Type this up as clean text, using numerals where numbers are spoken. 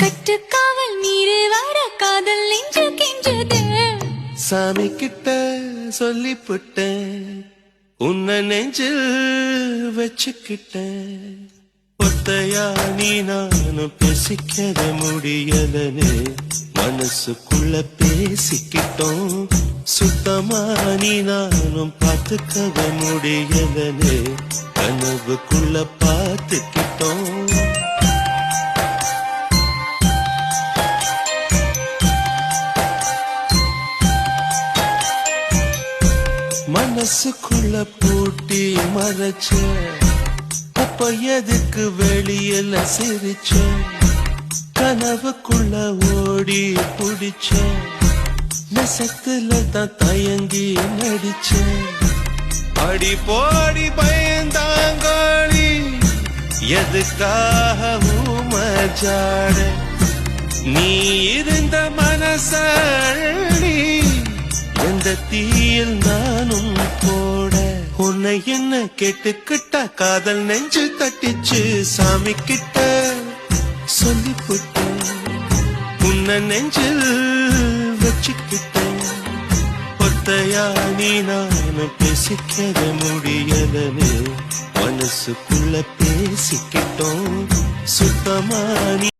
கட்டுக்காவல் நீரு வர காதல் நெஞ்சு கெஞ்சது. சாமி கிட்ட சொல்லி புட்டேன், உன்னை நெஞ்சில் வச்சுக்கிட்டேன். ஒத்தையா நீ நானும் பேசிக்கிற முடியலனே, மனசுக்குள்ள பேசிக்கிட்டோம். சுத்தமா நீ நானும் பார்த்துக்கவே முடியலனே, கனவுக்குள்ள பார்த்துக்கிட்டோம். மனசுக்குள்ள பூட்டி மறைச்ச, அப்ப எதுக்கு வெளியில சிரிச்ச? கனவுக்குள்ள ஓடி புடிச்ச, நெசத்துல தான் தயங்கி நடிச்ச. அடி போடி பயந்தாங்கோழி, எதுக்காக மஜாட? நீ இருந்த மனசழி, எந்த தீயில் நானும் போட. உன்னை என்ன கேட்டுக்கிட்டா காதல் நெஞ்சு தட்டிச்சு. சாமி கிட்ட சொல்லி புட்டேன், உன்னை நெஞ்சில் வச்சுக்கிட்டேன். ஒத்தையா நீ நானும் பேசிக்கிற முடியலனே, மனசுக்குள்ள பேசிக்கிட்டோம். சுத்தமா நீ